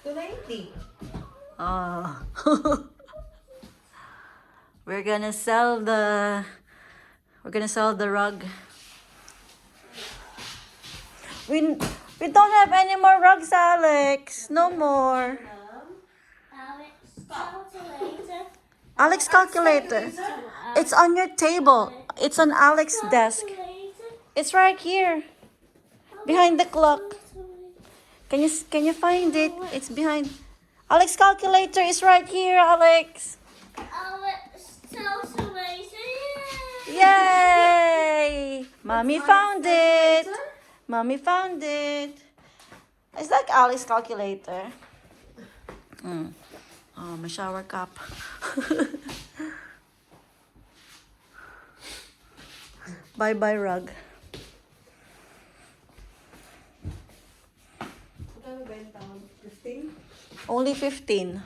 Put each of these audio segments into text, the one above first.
290. Ah. We're gonna sell the rug. We don't have any more rugs, Alex. No more. Alex calculator. It's on your table. It's on Alex's desk. It's right here. Behind the clock. Can you find it? It's behind. Alex calculator is right here, Alex. Yay! Mommy found it. Mommy found it. It's like Alex calculator. Oh, my shower cup. Bye-bye rug. Magkano benta mo? 15? Only 15.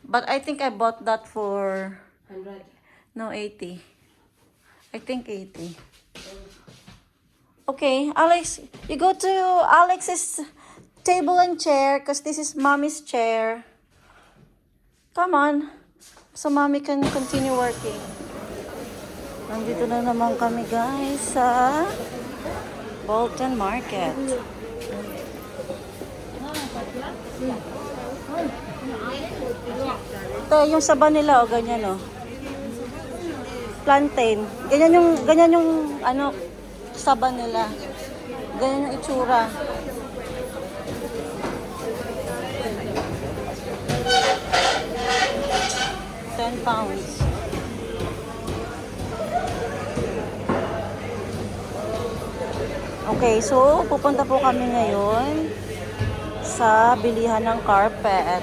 But I think I bought that for 100. no 80. I think 80. Okay, Alex, you go to Alex's table and chair because this is mommy's chair. Come on. So mommy can continue working. Nandito na naman kami guys sa Bolton Market. Ito, yung saba nila, o, ganyan, o. Plantain. Ganyan yung, ano, saba nila. Ganyan yung itsura. £10. Okay, so pupunta po kami ngayon sa bilihan ng carpet.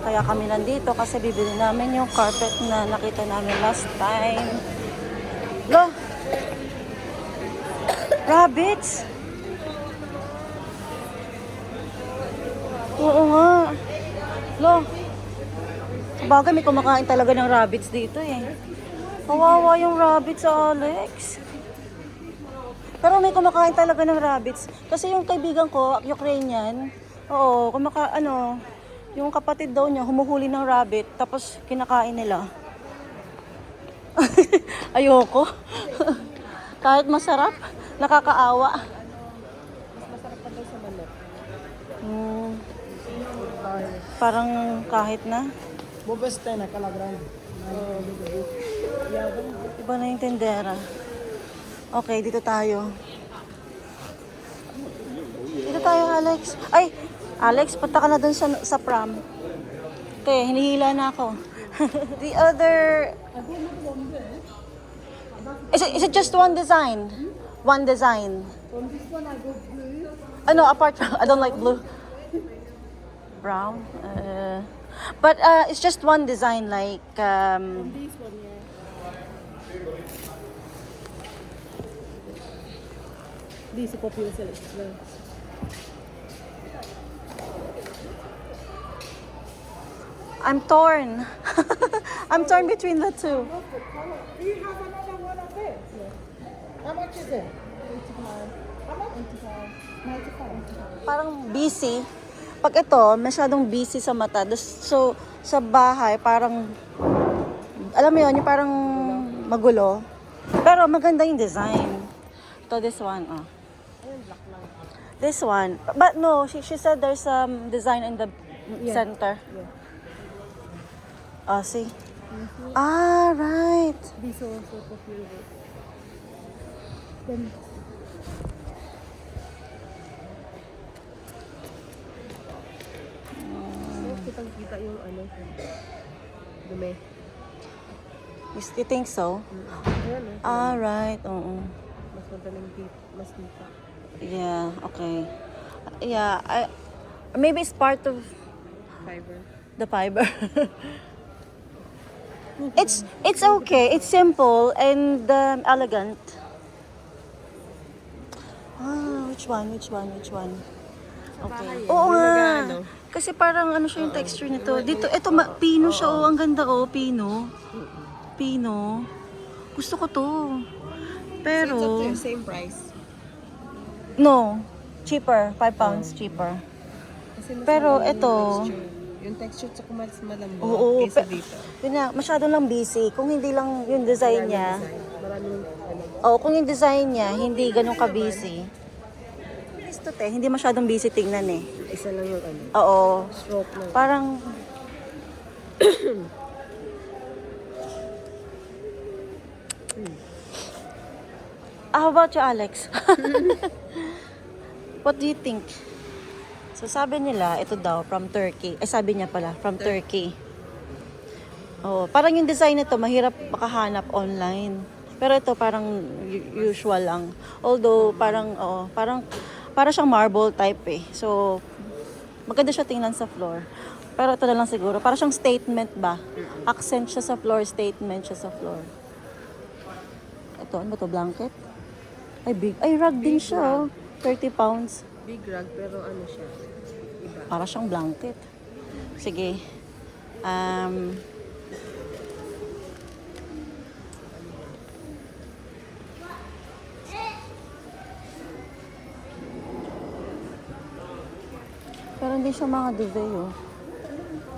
Kaya kami nandito kasi bibili namin yung carpet na nakita namin last time. Lo! Rabbits! Oo nga. Lo! Sabagay may kumakain talaga ng rabbits dito eh. Kawawa yung rabbits, Alex. Pero may kumakain talaga ng rabbits. Kasi yung kaibigan ko, Ukrainian, oo, yung kapatid daw niya, humuhuli ng rabbit, tapos kinakain nila. Ayoko. Kahit masarap, nakakaawa. Mas masarap pa daw sa manok. Parang kahit na. Bubeste na kalagrang. Iba na yung tendera. Okay, dito tayo. Dito tayo, Alex. Ay, Alex, punta ka na dun sa pram. Okay, hinihila na ako. The other... Is it just one design? One design. From this one I go blue. No, apart from... I don't like blue. Brown? But it's just one design, like... From this one, yeah. This is popular selection. I'm torn. I'm torn between the two. Do you have another one of this? Yeah. How much is it? 85. How much? 85. 95. Parang busy. Pag ito, masyadong busy sa mata. So, sa bahay, parang, alam mo yun, yung parang magulo. Pero maganda yung design. Ito, this one, oh. This one. But no, she said there's some design in the center. Yeah. Oh, see? Ah, right. This also popular. Then, kitang-kita yung ano, dumi. You think so? Ayan, eh. Ah, right. Oo. Mas madaling mas kita. Yeah, okay. Yeah, maybe it's part of Fiber. the fiber. It's okay. It's simple and elegant. Ah, which one? Okay. Oo nga. Kasi parang ano siya yung texture nito. Dito, ito pino siya. Oh, ang ganda oh, pino. Pino. Gusto ko to. Pero Same price. no, cheaper. £5 cheaper. Kasi mas Pero malambot ito, yung texture. Yung texture tsaka mas malambot oo, kaysa dito. yun na, masyado lang busy. Kung hindi lang yung design niya, Maraming oo, kung yung design niya, hindi ganun ka-busy. Gusto te, hindi masyadong busy tingnan eh. isa lang yung Oo, stroke na. parang, how about you, Alex? What do you think? So sabi nila, ito daw, from Turkey. Ay sabi niya pala, from Turkey. Oh, parang yung design nito mahirap makahanap online. Pero ito parang usual lang. Although parang para siyang marble type eh. So maganda siya tingnan sa floor. Pero ito na lang siguro, para siyang statement ba? Accent siya sa floor, statement siya sa floor. Ito, ano ba to, blanket? Ay, big. Ay, rug din siya, oh. 30 pounds. Big rug pero ano siya? Iba. Para siyang blanket. Sige. Pero hindi siya mga duvet, oh.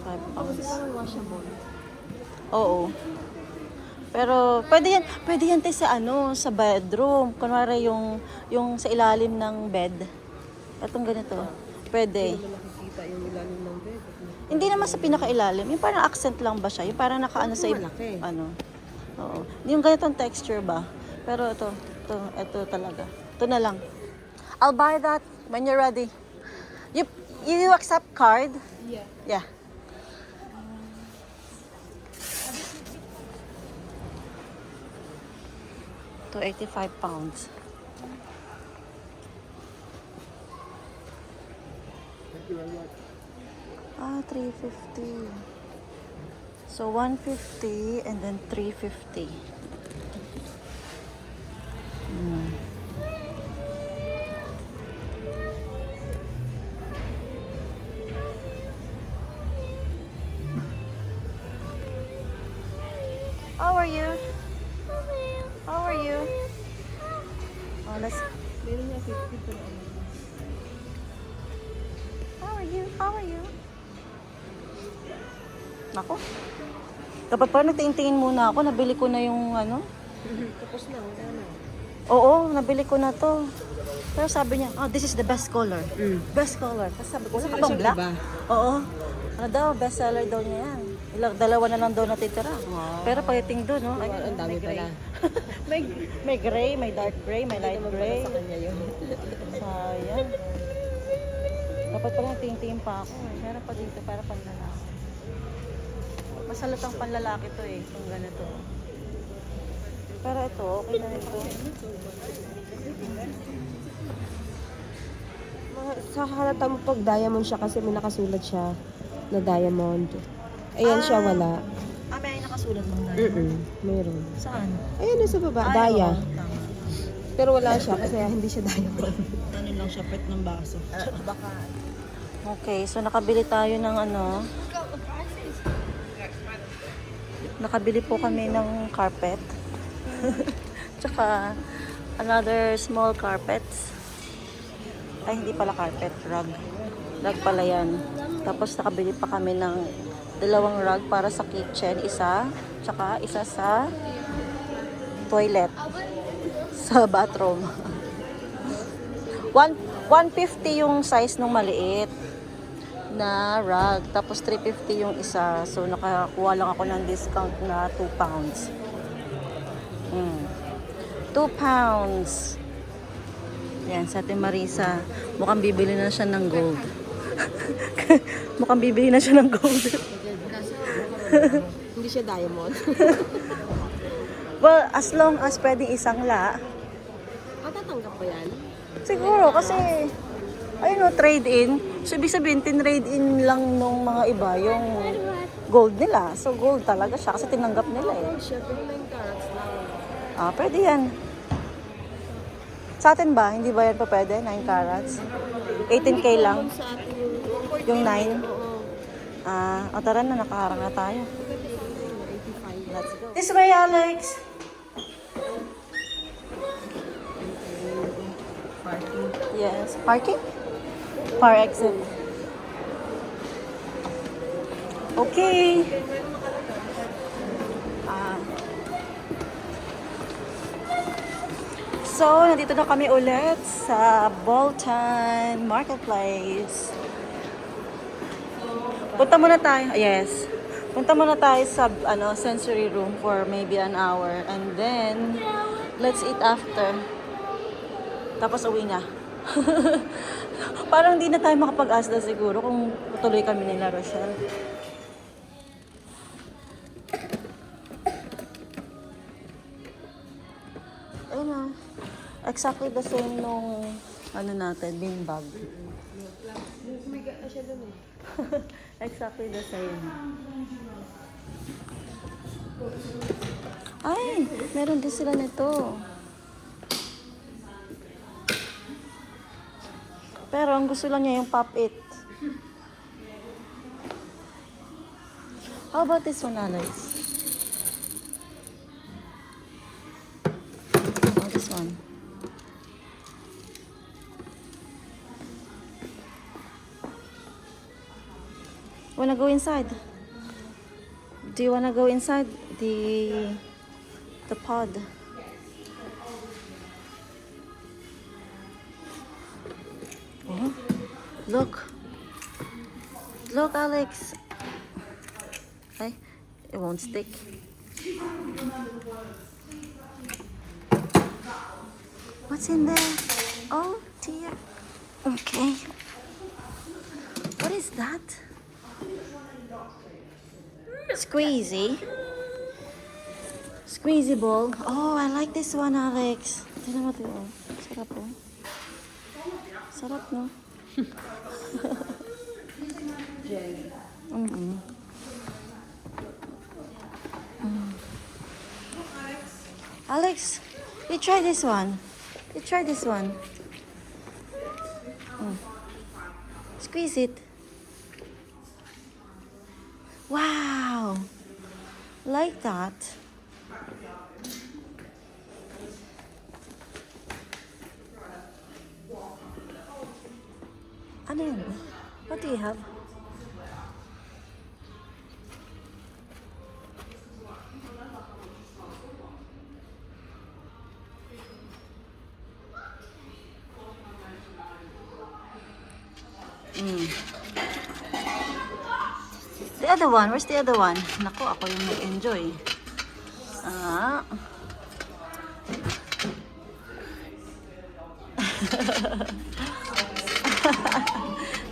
5 pounds. Parang washable. Oo. Pero pwede yan tayo sa sa bedroom. Kunwari yung sa ilalim ng bed. Itong ganito. Pwede. Hindi mo nakikita yung ilalim ng bed. Hindi naman sa pinakailalim. Yung parang accent lang ba siya? Yung parang nakaano sa malaki. ano. Oo. Yung ganitong texture ba? Pero ito talaga. Ito na lang. I'll buy that when you're ready. You accept card? Yeah. Yeah. To 85 pounds. Ah, 350. So 150 and then 350. How are you? How are you? Oh, let's. Meron nga 50 pero ano. How are you? How are you? Nako. Dapat pa nagtingin muna ako. Nabili ko na yung ano. Tapos na, wala na. Oo, nabili ko na to. Pero sabi niya, oh, this is the best color. Best color. Tapos sabi ko, wala ka bang black? Iba. Oo. Ano daw, best seller daw niya yan. Dalawa na lang daw natitira. Wow. Pero pagdating doon, no? Ay, Ang dami may gray. pala. may gray, may dark gray, may light gray. Sa kanya yun. Sayang. Dapat pala tingin pa ako. Meron pa dito para panlalaki. Masalatang panlalaki to eh, kung ganito. Pero ito, okay na ito. Sa halata mo pag diamond siya kasi may nakasulat siya na diamond. Ayan siya wala. Ah, may nakasulat ng dahil. Meron. Saan? Ayan na sa baba, Ay, daya. oo, tama. Pero wala siya kasi hindi siya diamond. Ano lang siya, pet ng baso. Baka. Okay, so nakabili tayo ng ano. Nakabili po kami ng carpet. Tsaka another small carpets. Ay, hindi pala carpet, rug. Rug pala yan. Tapos nakabili pa kami ng 2 rug para sa kitchen. Isa, tsaka isa sa toilet. Sa bathroom. 150 yung size nung maliit na rug. Tapos 350 yung isa. So nakakuha lang ako ng discount na 2 pounds. 2 pounds. Yan, sa Ate Marisa. Mukhang bibili na siya ng gold. Mukhang bibili na siya ng gold. Hindi siya diamond. Well, as long as pwedeng isang la. Matatanggap ba yan? Siguro, kasi, ayun o, trade-in. So, ibig sabihin, tin-trade-in lang nung mga iba yung gold nila. So, gold talaga siya kasi tinanggap nila eh. Siya, 9 carats lang. Ah, pwede yan. Sa atin ba? Hindi ba yan pa pwede? 9 carats? 18K lang? Sa atin Yung 9? oo. Ah, o tara na, nakaharang na tayo. 85. Let's go. This way, Alex! Parking. Yes. Parking? Far exit. Okay. Ah. So, nandito na kami ulit sa Bolton Marketplace. Punta muna tayo. Yes. Punta muna tayo sa sensory room for maybe an hour and then let's eat after. Tapos uwi na. Parang hindi na tayo makapag-asda siguro kung tuloy kami nila Rochelle. Ayun na. Exactly the same nung natin, bean bag. Umiga na siya dun eh. Exactly the same. Ay, meron din sila nito. Pero ang gusto lang niya yung pop it. How about this one, Alex? Oh, this one. Wanna go inside? Do you wanna go inside the pod? Oh, look, Alex. Hey, it won't stick. What's in there? Oh dear. Okay. What is that? Squeezy. Squeezy ball. Oh, I like this one, Alex. Tignan mo ito. Oh. Sarap oh. Sarap, no? Mm-hmm. Alex, you try this one. You try this one. Squeeze it. Wow! Like that. Ano yun? What do you have? The other one, where's the other one? Naku, ako yung nag-enjoy. Ah.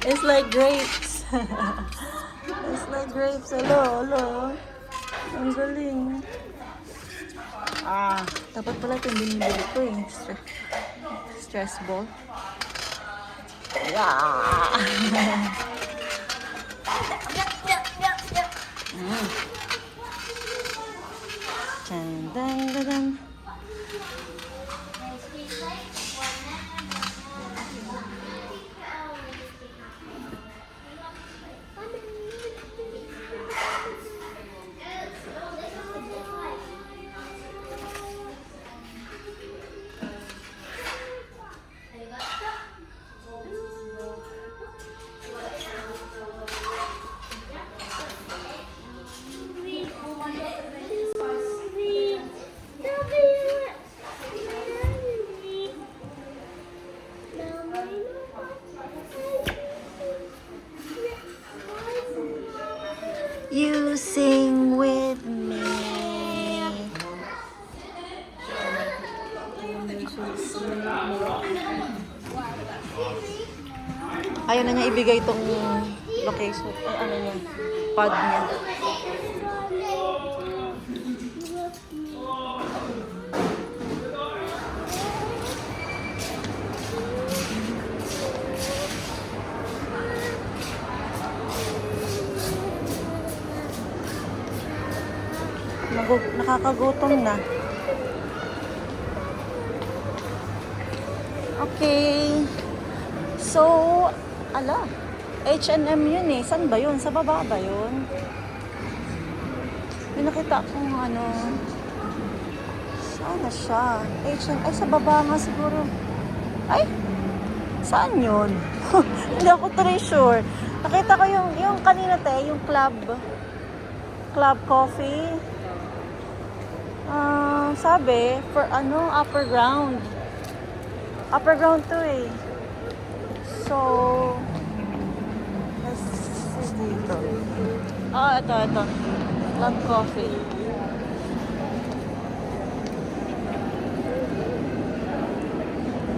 It's like grapes. It's like grapes. Hello. Ang galing. Dapat pala ito yung binibili ko eh. Stress ball. Yeah. Dun. You sing with me. Ayaw na niya ibigay itong location. Ano niya? Pod niya. Nakakagutom na. Okay. So, H&M yun eh. Saan ba yun? Sa baba ba yun? May nakita akong saan na siya? H&M. Ay, sa baba nga siguro. Ay! Saan yun? Hindi ako sure. Nakita ko yung kanina yung club coffee. Sabi, for upper ground. Upper ground to eh. So, let's see dito. Ito. Club coffee.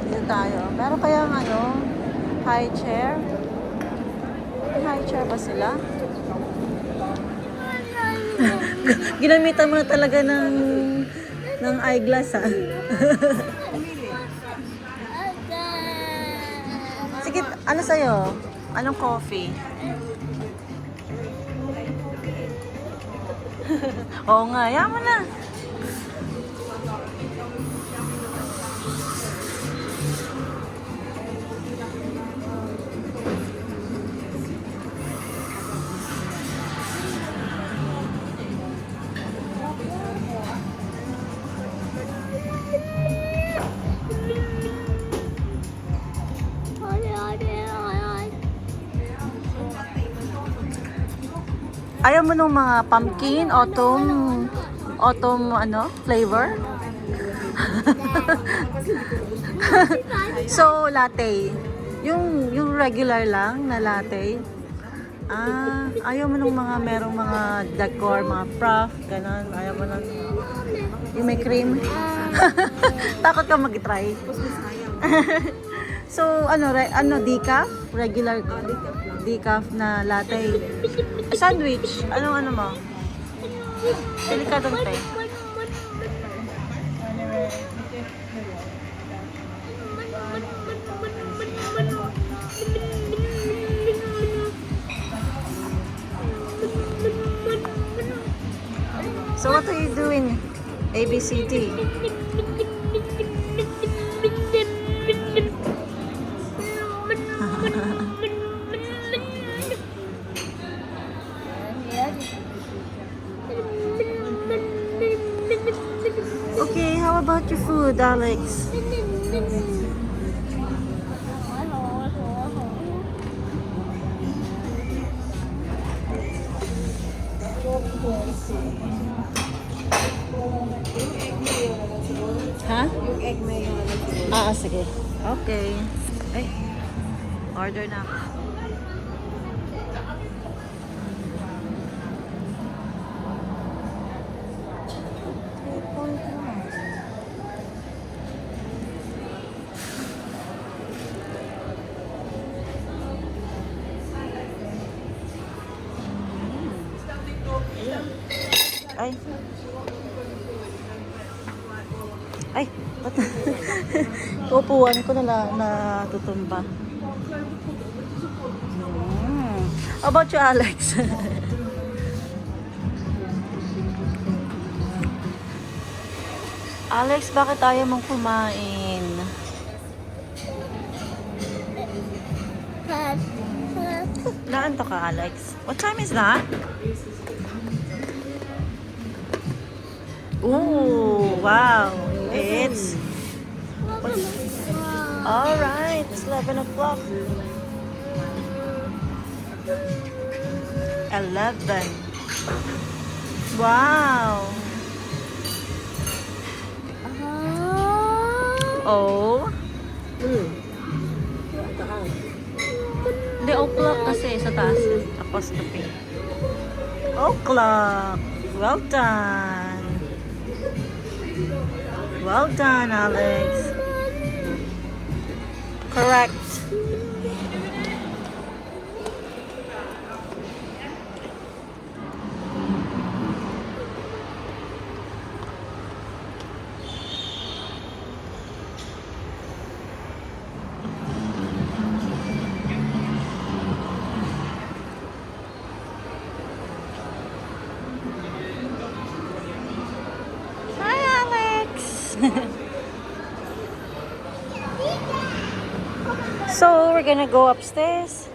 Dito tayo. Meron kayang high chair? May high chair ba sila? Ginamitan mo na talaga ng eyeglass ha. Sige, ano sa'yo? Anong coffee? Oo nga, yaman na. Ayaw mo nung mga pumpkin, autumn flavor? So, latte. Yung regular lang na latte. Ayaw mo nung merong mga decor, mga froth, ganon. Ayaw mo nung yung may cream. Takot ka mag-try. So, decaf? Regular decaf na latte. Sandwich. Ano mo? Pili ka doon, te. So, what are you doing? ABCD. Okay, how about your food, Alex? Ha? Yung egg mayo. Sige. Okay. Ay, order na ako. Ay, ba't upuan ko na tutumba. How about you, Alex? Alex, bakit ayaw mong kumain? Naanto ka, Alex? What time is that? Ooh, wow. It's... Alright, it's 11 o'clock. 11. Wow. Oh. Hindi, o'clock kasi sa taas. Apostrophe. O'clock. Well done. Well done, Alex. Correct. Hi, Alex. So, we're gonna go upstairs.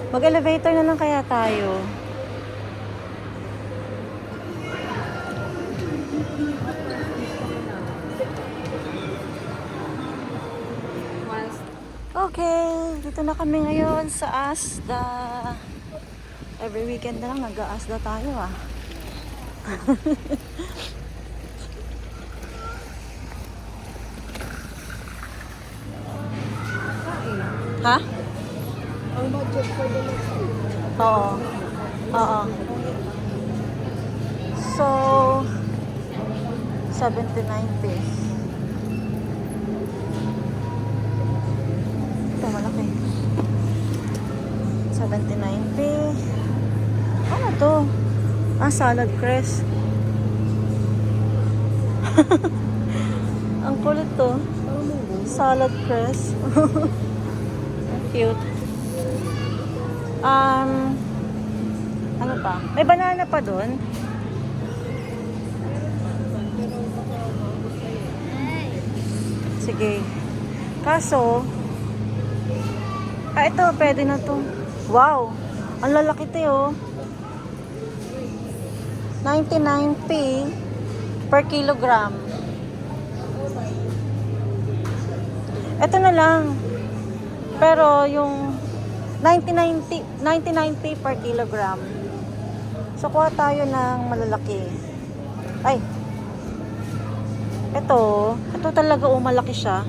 Mag-elevator na lang kaya tayo. Okay, dito na kami ngayon sa Asda. Every weekend na lang nag-Asda tayo ah. Ha? Ang budget for the next week. Oo. Oo. So, 79 pesos. Ito, malaki. 79 pesos. Ano to? Ah, salad crest. Ang kulit to. Salad crest. Cute. Ano pa? May banana pa doon. Sige. Kaso, ito, pwede na to. Wow! Ang lalaki to, oh. 99p per kilogram. Ito na lang. Pero yung 99p per kilogram. So, kuha tayo ng malalaki. Ay. Ito talaga malaki siya.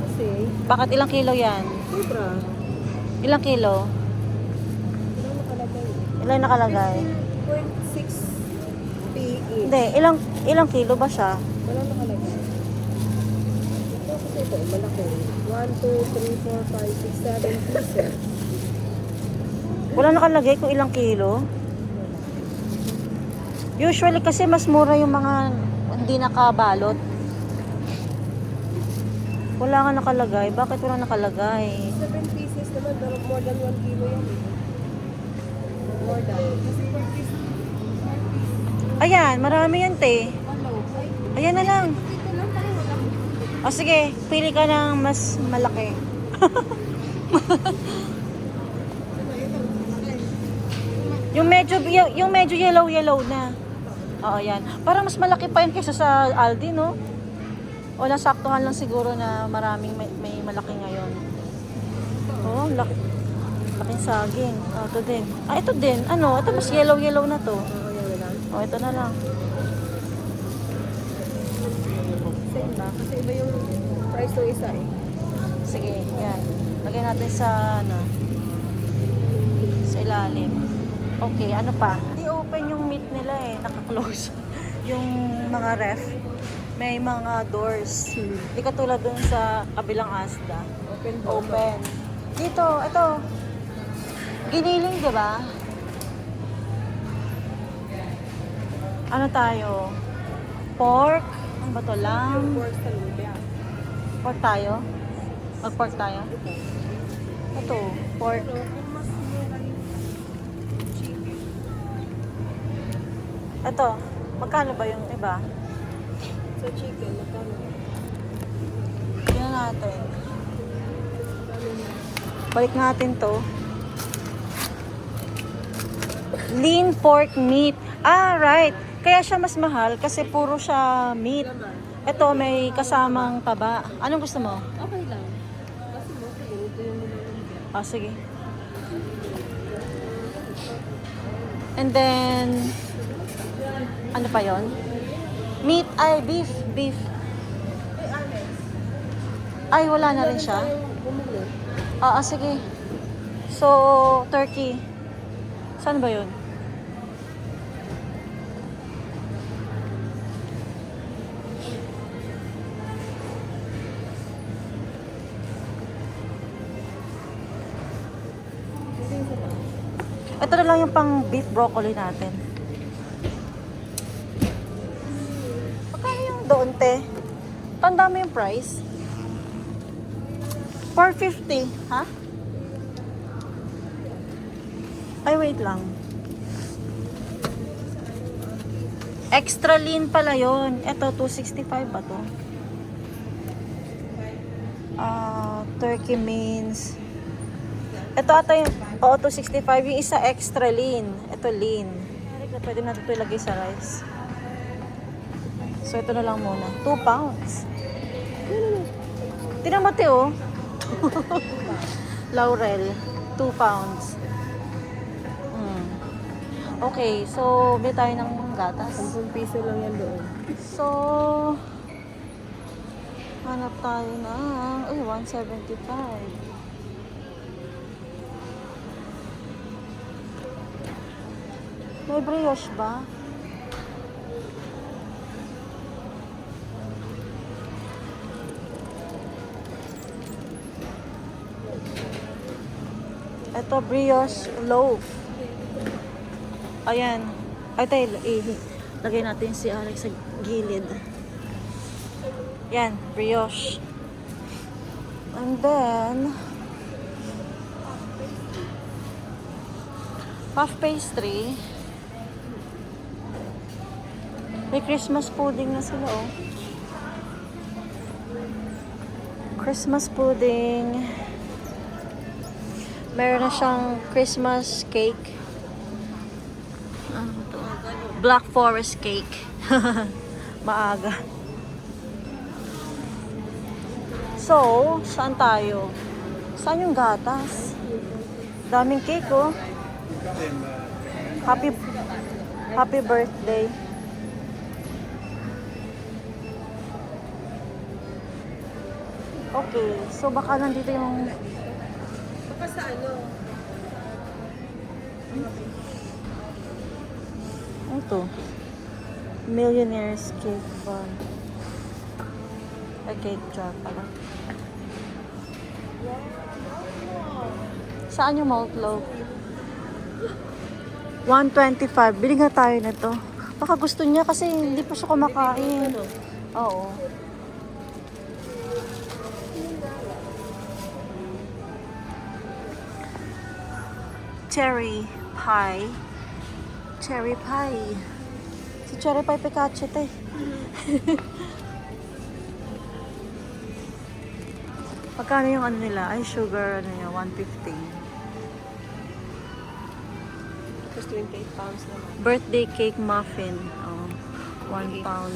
Kasi, Bakit ilang kilo yan? sobra. Ilang kilo? Ilang nakalagay? Ilang nakalagay? 0.6 PE. Hindi, ilang kilo ba siya? Wala nakalagay. Ito kasi ito, malaki. 1, 2, 3, 4, 5, 6, 7 pieces. Wala nakalagay kung ilang kilo. Usually kasi mas mura yung mga hindi nakabalot. Wala nga nakalagay. Bakit wala nakalagay? 7 pieces naman, pero more than 1 kilo yan. More than. Kasi per piece, Ayan, marami yan, te. ano? Ay, Ayan na lang. dito lang tayo. Wala. O sige, pili ka ng mas malaki. yung medyo yellow na. Oo, yan. Parang mas malaki pa yan kaysa sa Aldi, no? O nasaktuhan lang siguro na maraming may malaki ngayon. Oh, laking saging. Oh, ito din. Ah, ito din. Ano? Ito mas yellow na to. Oo, yan na lang. Oh, ito na lang. Same ba? Kasi iba yung price ng isa eh. Sige, yan. Lagyan natin sa, sa ilalim. Okay, ano pa? Hindi open yung meat nila eh. Naka-close. Yung mga ref. May mga doors. Hindi katulad dun sa kabilang Asda. Open. Dito, ito. Giniling, di ba? Ano tayo? Pork? Ano ba to? Lamb? Pork sa lumpia. Pork tayo? Mag-pork tayo? Ito, pork. Pero kung mas mura yung chicken. Ito, magkano ba yung iba? Sa chicken, magkano? Tingnan natin. Balik natin to. Lean pork meat. Ah, right. Kaya siya mas mahal kasi puro siya meat. Ito may kasamang taba. Anong gusto mo? Okay lang. Kasi mo, ito yung mga. Ah, sige. And then, ano pa yon? Meat, ay, beef. Ay, wala na rin siya. Bumili. Ah, sige. So, turkey. Saan ba yun? Ito na lang yung pang beef broccoli natin. Magkano yung doon, te? Tanda mo yung price? 450. Ha? Ay, wait lang. Extra lean pala yun. Ito, 265 ba to? Turkey means... Ito ata yung... Oo, 265. Yung isa extra lean. Ito lean. Pwede natin ito ilagay sa rice. So, So, ito na lang muna. 2 pounds. Tinamati, oh. Laurel. 2 pounds. Okay, so, bili tayo ng gatas. 10 piso lang yan doon. So, hanap tayo ng, 175. May brioche ba? Ito, brioche loaf. Ayan. Ay, tayo, lagay natin si Alex sa gilid. Yan, brioche. And then, puff pastry. May Christmas pudding na sila, oh. Christmas pudding. Meron na siyang Christmas cake. Ano to? Black Forest cake. Maaga. So, saan tayo? Saan yung gatas? Daming cake, oh. Happy birthday. Okay, so baka nandito yung... Baka sa ano? Ito. Millionaire's cake bar. A cake jar pala. Saan yung malt loaf? 125. Bili nga tayo na to. Baka gusto niya kasi hindi pa siya kumakain. Oo. Cherry pie. Cherry pie. Si cherry pie Pikachu, te. Pagkano yung ano nila? Ay, sugar, ano yun, 150. Tapos 28 pounds naman. Birthday cake muffin. Oh, 1 pound.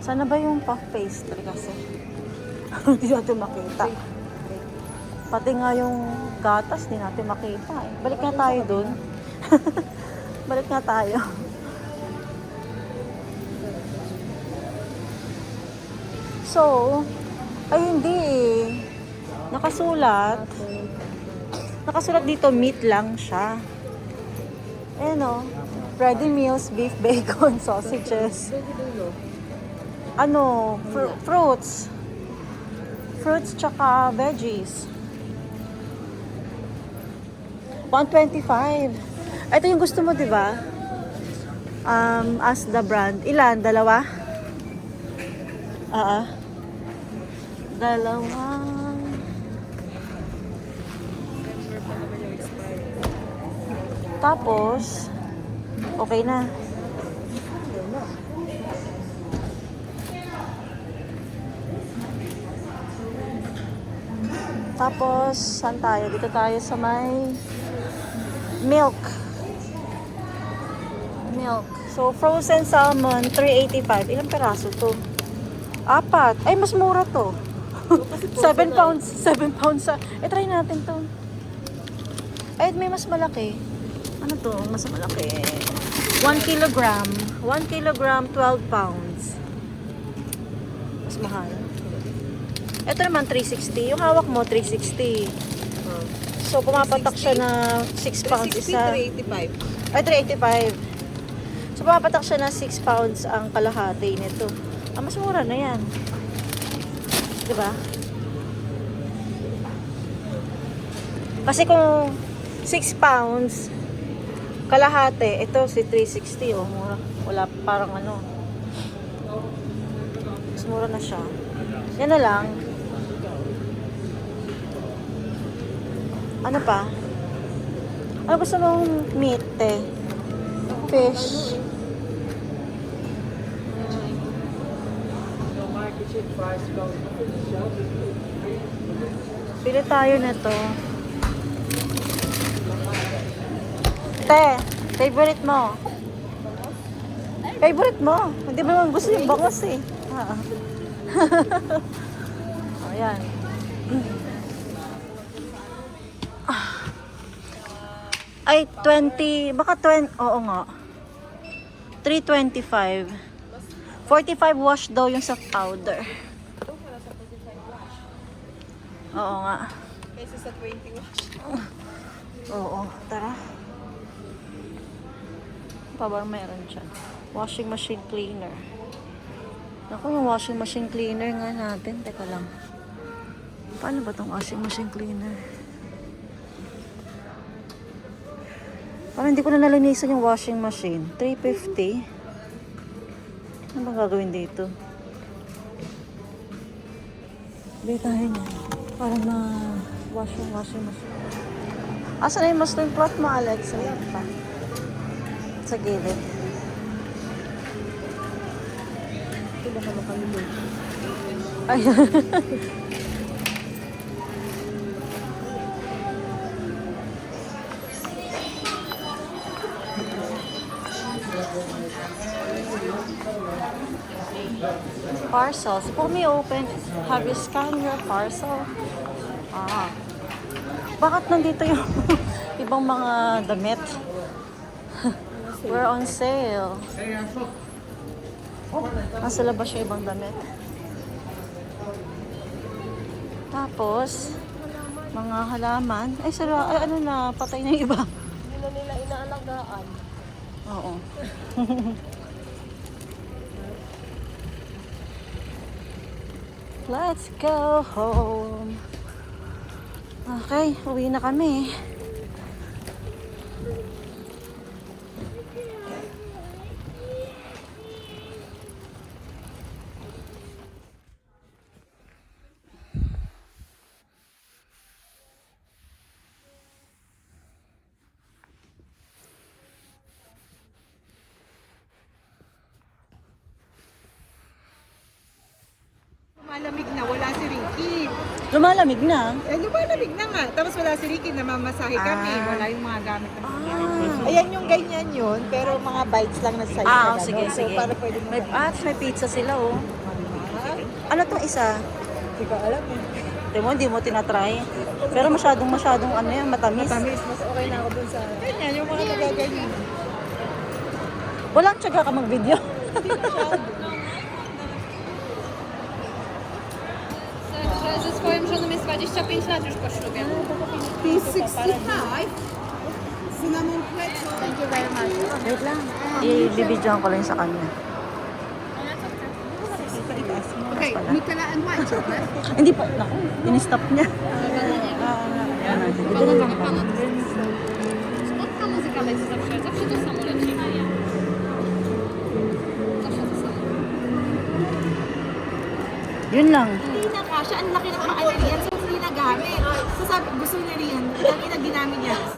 Sana ba yung puff pastry kasi? Hindi natin makita. Pati nga yung gatas, di natin makita eh. Balik nga tayo dun. Balik nga tayo. So, ay hindi eh. Nakasulat dito meat lang siya. Ayan o. Ready meals, beef, bacon, sausages. Ano, fruits. Fruits tsaka veggies. 125. Ito yung gusto mo, di ba? As the brand. Ilan? Dalawa? Dalawa. Tapos, okay na. Tapos, saan tayo? Dito tayo sa may milk. So, frozen salmon, 385. Ilang peraso to? 4. Ay, mas mura to. 7 pounds. 7 pounds sa... try natin to. Ay, may mas malaki. Ano to? Mas malaki. 1 kilogram. 1 kilogram, 12 pounds. Mas mahal. Ito naman, 360. Yung hawak mo, 360. So, pumapatak siya na 6 pounds isa. 385. Ay, 385. So, pumapatak siya na 6 pounds ang kalahati nito. Mas mura na yan. Diba? Kasi kung 6 pounds, kalahati, ito si 360, oh, mura. Wala, parang ano. Mas mura na siya. Yan na lang. Ano pa? Ano gusto mong meat, eh? Fish. Pili tayo na to. Te, favorite mo? Favorite mo. Hindi mo naman gusto yung bangos eh. Ah. Ayan. Ay, 20, baka 20, oo nga. 325. 45 wash daw yung sa powder. Oo nga. Kaysa sa 20 wash. Oo, tara. Pabar meron dyan. Washing machine cleaner. Naku, yung washing machine cleaner nga natin. Teka lang. Paano ba tong washing machine cleaner? Parang hindi ko na nalinisan yung washing machine. 350. Ano bang gagawin dito? Bili tayo niya. Para ma-wash yung washing machine. Asan na yung muslin cloth mo, Alex? Ayan pa. Sa gilid. Ito baka makalulog. Ayan. Parcels. For me open, have you scanned your parcel? Ah. Bakit nandito yung ibang mga damit? We're on sale. Nasa labas yung ibang damit. Tapos, mga halaman. Ay, sila, ay, ano na, patay na yung iba. Hindi na nila inaalagaan. Oo. Let's go home. Okay, uwi na kami. Malamig na, wala si Ricky. Lumalamig na. Eh, lumalamig na nga. Tapos wala si Ricky, namamasahe kami. Ah. Wala yung mga gamit na Ah. Ayan yung ganyan yun, pero mga bites lang na sa'yo. Ah, na sige, gano'n. So, sige. para pwede mo May, may pizza sila, oh. Ano tong isa? Hindi ko alam eh. Hindi mo tinatry. Pero masyadong ano yan, matamis. Matamis, mas okay na ako dun sa... Ganyan, yung mga nagaganyan. Walang tiyaga ka mag-video. Że ze swoim żoną jest 25 lat już po ślubie. Piece 65. Cinnamon pretzel. Thank you very much. Wait lang. I-bibidyoan ko lang sa kanya. Okay, Nutella and white chocolate. Hindi pa. Naku, in-stop niya. Dito na lang. Słodka muzyka leci zawsze to samo leci. Zawsze to samo. Yun lang. Hindi na kasha, ang laki ng mga yan. So, hindi na gamit. So, sabi, gusto niya rin yan. Ang ina ginamit niya.